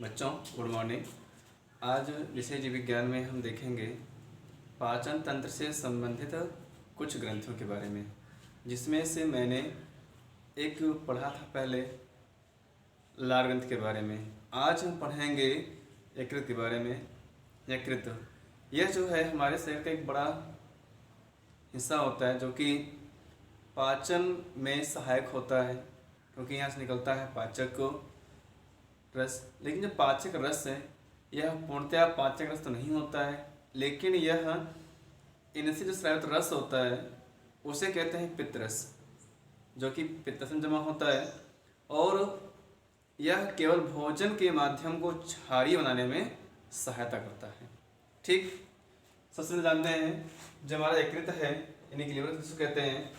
बच्चों good morning. आज विषय जीव विज्ञान में हम देखेंगे पाचन तंत्र से संबंधित कुछ ग्रंथों के बारे में, जिसमें से मैंने एक पढ़ा था पहले लार ग्रंथ के बारे में। आज हम पढ़ेंगे यकृत के बारे में। यकृत यह जो है हमारे शरीर का एक बड़ा हिस्सा होता है जो कि पाचन में सहायक होता है, क्योंकि यहाँ से निकलता है पाचक रस। लेकिन जो पाचक रस है यह पूर्णतया पाचक रस तो नहीं होता है, लेकिन यह इनसे जो स्रावित रस होता है उसे कहते हैं पित्त रस, जो कि पित्त में जमा होता है और यह केवल भोजन के माध्यम को क्षारीय बनाने में सहायता करता है। ठीक, सबसे जानते हैं जो हमारा यकृत है यानी कि लीवर जिसको कहते हैं,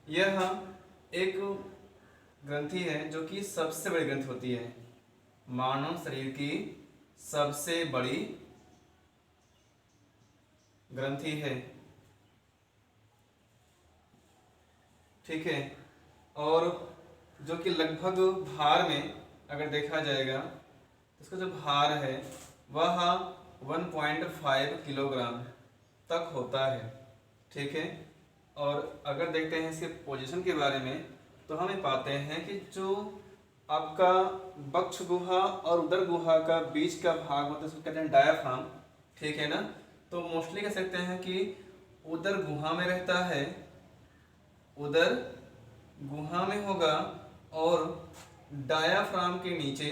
यह एक ग्रंथि है जो कि सबसे बड़ी ग्रंथि होती है, मानव शरीर की सबसे बड़ी ग्रंथि है। ठीक है, और जो कि लगभग भार में अगर देखा जाएगा तो इसका जो भार है वह 1.5 किलोग्राम तक होता है। ठीक है, और अगर देखते हैं इसके पोजीशन के बारे में तो हम ये पाते हैं कि जो आपका वक्ष गुहा और उदर गुहा का बीच का भाग होता है उसको कहते हैं डायाफ्राम। ठीक है ना, तो मोस्टली कह सकते हैं कि उदर गुहा में रहता है, उदर गुहा में होगा और डायाफ्राम के नीचे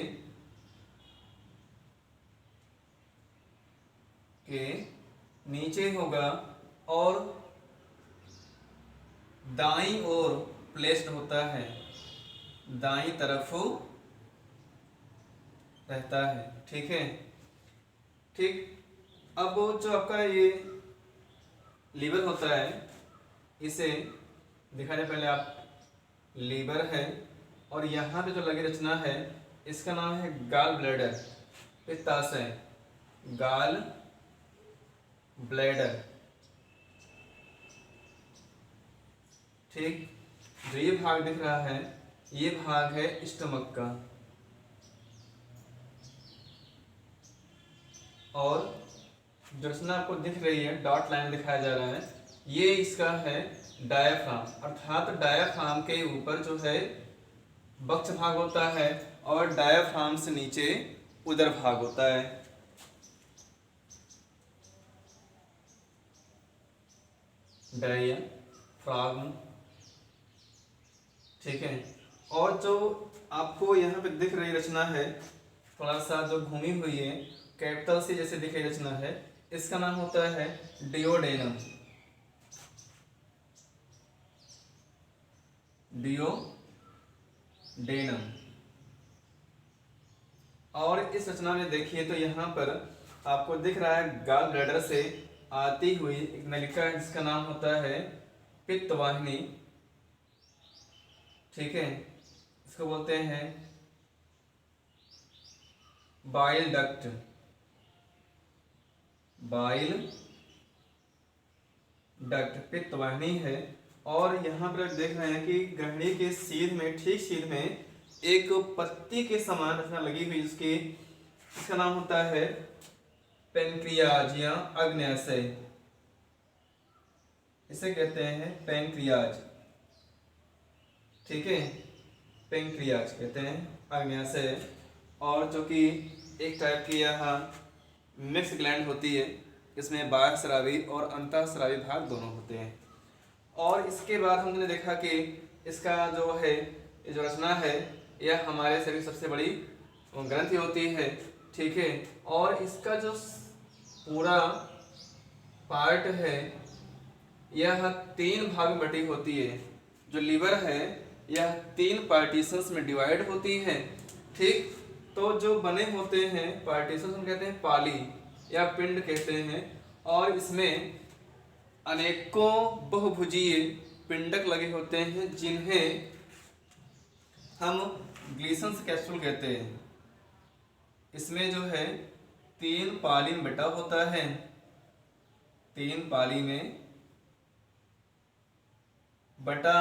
होगा और दाईं ओर प्लेस्ड होता है, दाईं तरफ रहता है। ठीक है, ठीक। अब जो आपका ये लीवर होता है इसे दिखा जाए, पहले आप लीवर है और यहाँ पे जो लगी रचना है इसका नाम है गाल ब्लैडर, पित्ताशय, गाल ब्लैडर। ठीक, जो ये भाग दिख रहा है ये भाग है स्टमक का, और जो रचना आपको दिख रही है डॉट लाइन दिखाया जा रहा है ये इसका है डायाफ्राम, अर्थात डायाफ्राम के ऊपर जो है वक्ष भाग होता है और डायाफ्राम से नीचे उदर भाग होता है। डायाफ्राम। ठीक है, और जो आपको यहाँ पे दिख रही रचना है थोड़ा सा जो घूमी हुई है कैपिटल सी जैसे दिख रही रचना है, इसका नाम होता है डिओडेनम। डिओडेनम। और इस रचना में देखिए तो यहाँ पर आपको दिख रहा है गाल ब्लैडर से आती हुई एक नलिका है जिसका नाम होता है पित्तवाहिनी। ठीक है, इसको बोलते हैं बाइल डक्ट, बाइल डक्ट पित्तवाहिनी है। और यहाँ पर देख रहे हैं कि ग्रहणी के सीध में, ठीक सीध में एक पत्ती के समान रचना लगी हुई, उसके इसका नाम होता है पेनक्रियाज या अग्न्याशय, इसे कहते हैं पेनक्रियाज। ठीक है, पेनक्रियाज कहते हैं अग्न्याशय, और जो कि एक टाइप की यह मिक्स ग्लैंड होती है, इसमें बाह्य स्रावी और अंतःस्रावी भाग दोनों होते हैं। और इसके बाद हमने देखा कि इसका जो है ये जो रचना है यह हमारे शरीर की सबसे बड़ी ग्रंथि होती है। ठीक है, और इसका जो पूरा पार्ट है यह 3 भाग में बटी होती है। जो लीवर है यह 3 पार्टीशंस में डिवाइड होती है। ठीक, तो जो बने होते हैं पार्टीशंस हम कहते हैं पाली या पिंड कहते हैं, और इसमें अनेकों बहुभुजीय पिंडक लगे होते हैं जिन्हें हम ग्लीसन्स कैप्सूल कहते हैं। इसमें जो है 3 पाली में बटा होता है, 3 पाली में बटा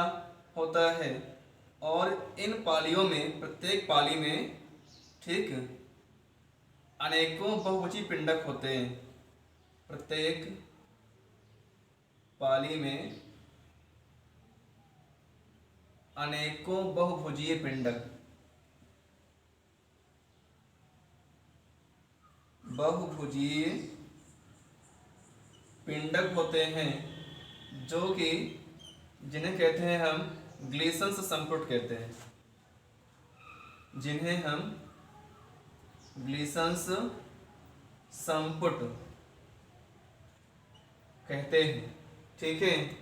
होता है, और इन पालियों में प्रत्येक पाली में ठीक अनेकों बहुभुजी पिंडक होते हैं। प्रत्येक पाली में अनेकों बहुभुजीय पिंडक होते हैं, जो कि जिन्हें कहते हैं हम ग्लीसन्स संपुट कहते हैं, जिन्हें हम ग्लीसन्स संपुट कहते हैं। ठीक है।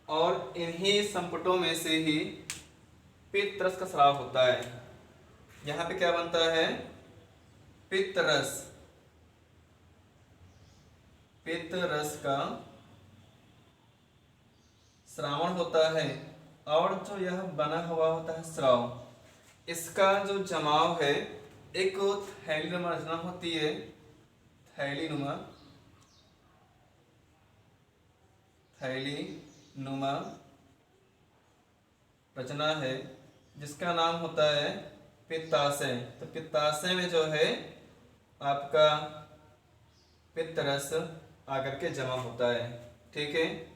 और इन्हीं संपुटों में से ही पित्त रस का स्राव होता है। यहाँ पे क्या बनता है? पित्त रस का श्रावण होता है। और जो यह बना हुआ होता है स्राव, इसका जो जमाव है, एक थैलीनुमा रचना होती है, थैलीनुमा रचना है, जिसका नाम होता है पित्ताशय। तो पित्ताशय में जो है आपका पित्त रस आकर के जमा होता है। ठीक है।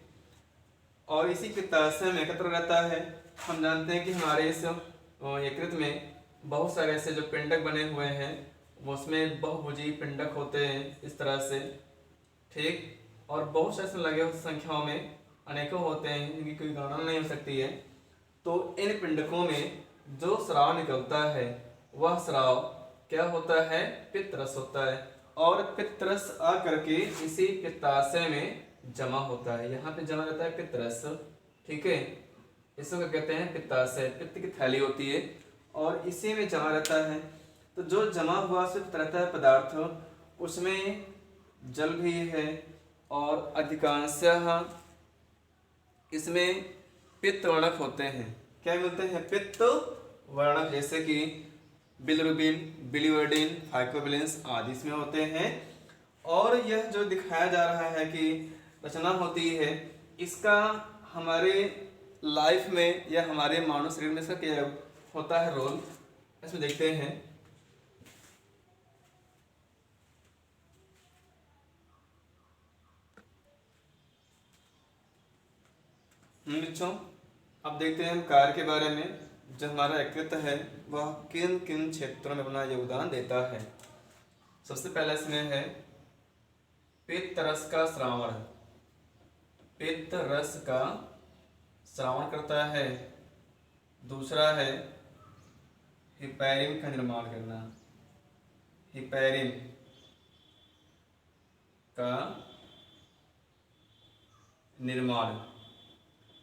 और इसी पित्ताशय में एकत्र रहता है। हम जानते हैं कि हमारे इस यकृत में बहुत सारे ऐसे जो पिंडक बने हुए हैं, उसमें बहुभुजी पिंडक होते हैं इस तरह से। ठीक। और बहुत से ऐसे लगे हुए संख्याओं में अनेकों होते हैं, जिनकी कोई गणना नहीं हो सकती है। तो इन पिंडकों में जो स्राव निकलता है, वह स्राव क्या होता है? पित्त रस होता है। और पित्त रस आकर के इसी पित्ताशय में जमा होता है। यहाँ पे जमा रहता है पित्त रस। ठीक है। इसको कहते हैं पित्ताशय। पित्त की थैली होती है और इसी में जमा रहता है। तो जो जमा हुआ सिर्फ रहता है पदार्थ, उसमें जल भी है और अधिकांशतः इसमें पित्त वर्णक होते हैं। क्या मिलते हैं? पित्त वर्णक, जैसे कि बिलिरुबिन, बिलिवर्डिन, फाइकोबिलेंस आदि इसमें होते हैं। और यह जो दिखाया जा रहा है कि रचना होती है, इसका हमारे लाइफ में या हमारे मानव शरीर में इसका क्या होता है रोल, इसमें देखते हैं। बच्चों, अब देखते हैं हम कार्य के बारे में। जो हमारा यकृत है वह किन किन क्षेत्रों में अपना योगदान देता है। सबसे पहले इसमें है पित्त रस का श्रावण। पित्त रस का श्रावण करता है। दूसरा है हिपैरिन का निर्माण करना। हिपैरिन का निर्माण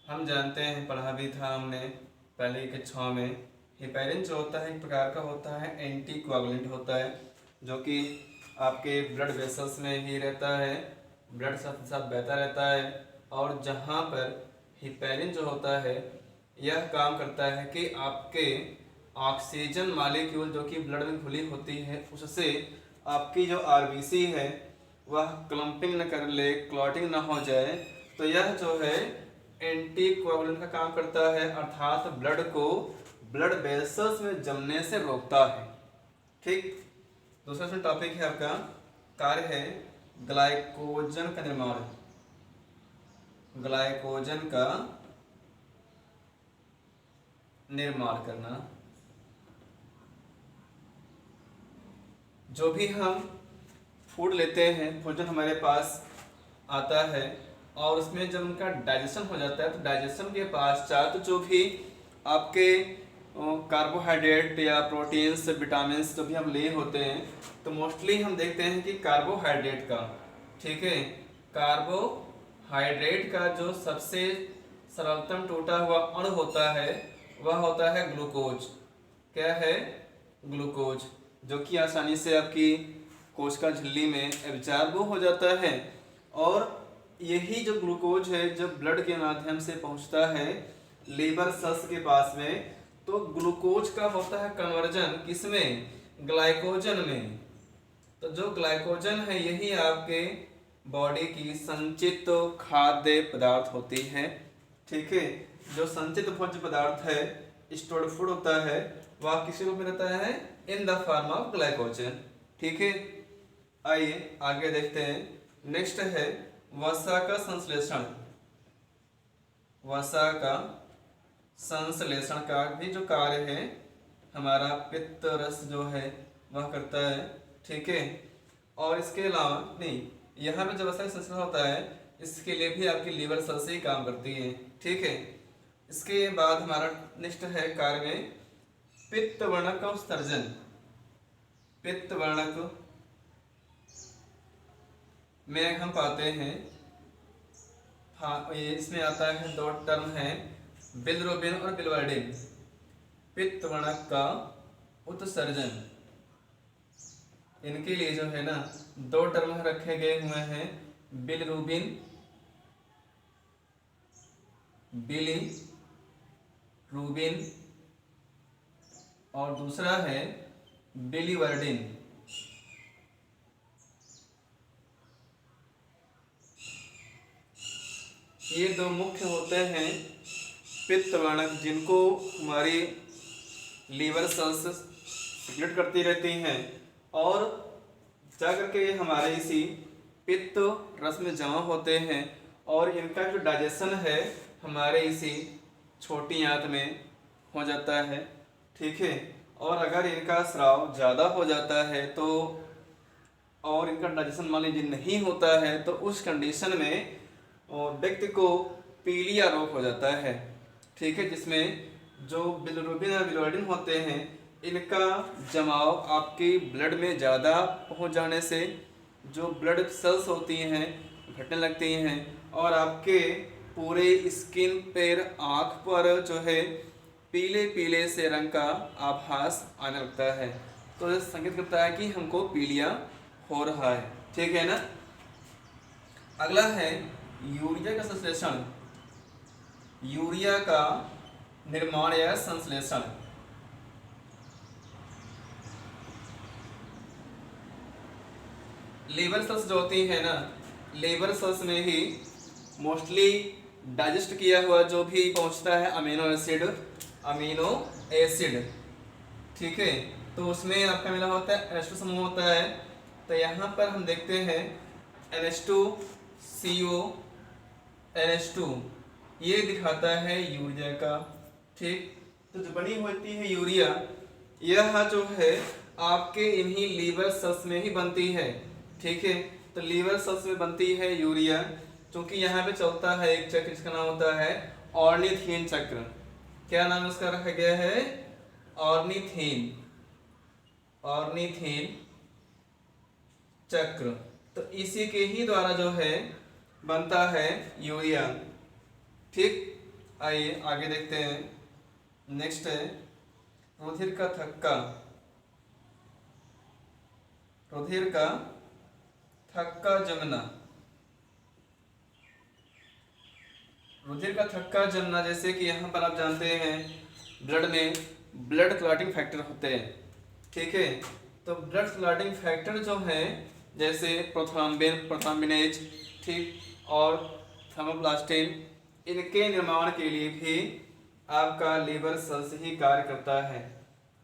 हम जानते हैं, पढ़ा भी था हमने पहले की कक्षाओं में। हिपैरिन जो होता है एक प्रकार का होता है एंटी कोआगुलेंट होता है, जो कि आपके ब्लड वेसल्स में ही रहता है, ब्लड साथ साथ बहता रहता है। और जहाँ पर हिपैरिन जो होता है, यह काम करता है कि आपके ऑक्सीजन मॉलिक्यूल जो कि ब्लड में घुली होती है, उससे आपकी जो आरबीसी है वह क्लम्पिंग न कर ले, क्लॉटिंग ना हो जाए। तो यह जो है एंटी कोआगुलेंट का काम करता है, अर्थात ब्लड को ब्लड वेसल्स में जमने से रोकता है। ठीक। दूसरा टॉपिक है आपका कार्य है ग्लाइकोजन का निर्माण। ग्लाइकोजन का निर्माण करना। जो भी हम फूड लेते हैं, भोजन हमारे पास आता है और उसमें जब उनका डाइजेशन हो जाता है, तो डाइजेशन के पश्चात जो भी आपके कार्बोहाइड्रेट या प्रोटीन्स, विटामिन्स जो भी हम ले होते हैं, तो मोस्टली हम देखते हैं कि कार्बोहाइड्रेट का, ठीक है, कार्बोहाइड्रेट का जो सबसे सरलतम टूटा हुआ अणु होता है वह होता है ग्लूकोज। क्या है? ग्लूकोज, जो कि आसानी से आपकी कोशिका झिल्ली में एब्जॉर्ब हो जाता है। और यही जो ग्लूकोज है जब ब्लड के माध्यम से पहुंचता है लीवर सेल्स के पास में, तो ग्लूकोज का होता है कन्वर्जन किसमें? ग्लाइकोजन में। तो जो ग्लाइकोजन है यही आपके बॉडी की संचित खाद्य पदार्थ होती है। ठीक है। जो संचित भोज्य पदार्थ है, स्टोर्ड फूड होता है, वह किसी रूप में रहता है? In the form of glycogen. ठीक है, आइए आगे देखते हैं। नेक्स्ट है वसा का संश्लेषण। वसा का संश्लेषण का भी जो कार्य है हमारा पित्त रस जो है वह करता है, ठीक है। और इसके अलावा नहीं, यहाँ पे जब वसा का संश्लेषण होता है इसके लिए भी आपकी लीवर सेल्स ही काम करती है, ठीक है। इसके बाद हमारा नेक्स्ट है कार्य में पित्त वर्णक का उत्सर्जन। पित्त वर्णक में हम पाते हैं, हाँ ये इसमें आता है दो टर्म है बिलिरुबिन और बिलिवर्डिन। पित्त वर्णक का उत्सर्जन, इनके लिए जो है ना दो टर्म रखे गए हुए हैं, बिलिरुबिन, बिलिरुबिन और दूसरा है बिलिवर्डिन। ये दो मुख्य होते हैं पित्त वर्णक जिनको हमारी लीवर सेल्स सिक्रेट करती रहती हैं और जाकर के हमारे इसी पित्त रस में जमा होते हैं और इनका जो डाइजेशन है हमारे इसी छोटी आंत में हो जाता है, ठीक है। और अगर इनका स्राव ज़्यादा हो जाता है तो और इनका डाइजेशन मान लीजिए नहीं होता है तो उस कंडीशन में व्यक्ति को पीलिया रोग हो जाता है, ठीक है। जिसमें जो बिलिरुबिन और बिलिवर्डिन होते हैं इनका जमाव आपकी ब्लड में ज़्यादा पहुंच जाने से जो ब्लड सेल्स होती हैं घटने लगती हैं और आपके पूरे स्किन पर आँख पर जो है पीले पीले से रंग का आभास आने लगता है। तो यह संकेत करता है कि हमको पीलिया हो रहा है, ठीक है ना। अगला है यूरिया का संश्लेषण। यूरिया का निर्माण या संश्लेषण। लीवर सेल्स जो होती है ना, लीवर सेल्स में ही मोस्टली डाइजेस्ट किया हुआ जो भी पहुंचता है अमीनो एसिड, ठीक है। तो उसमें आपका मिला होता है NH2 समूह होता है। तो यहाँ पर हम देखते हैं NH2 CO NH2 ये दिखाता है यूरिया का, ठीक। तो जो बनी होती है यूरिया यह जो है आपके इन्हीं लीवर सेल्स में ही बनती है, ठीक है। तो लीवर सेल्स में बनती है यूरिया, क्योंकि यहाँ पे चलता है एक चक्र जिसका नाम होता है ऑर्निथीन चक्र। क्या नाम इसका रखा गया है? ऑर्निथीन चक्र। तो इसी के ही द्वारा जो है बनता है यूरिया, ठीक। आइए आगे देखते हैं। नेक्स्ट है रुधिर का थक्का। रुधिर का थक्का जमना। रुधिर का थक्का जमना जैसे कि यहाँ पर आप जानते हैं ब्लड में ब्लड क्लॉटिंग फैक्टर होते हैं, ठीक है। तो ब्लड क्लॉटिंग फैक्टर जो है जैसे प्रोथ्रोम्बिनेज, ठीक, और थर्मोप्लास्टिन, इनके निर्माण के लिए भी आपका लीवर सेल्स ही कार्य करता है।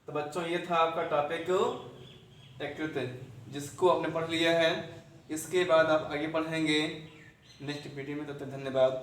तो बच्चों ये था आपका टॉपिक यकृत, जिसको आपने पढ़ लिया है। इसके बाद आप आगे पढ़ेंगे नेक्स्ट वीडियो में। तब तक धन्यवाद।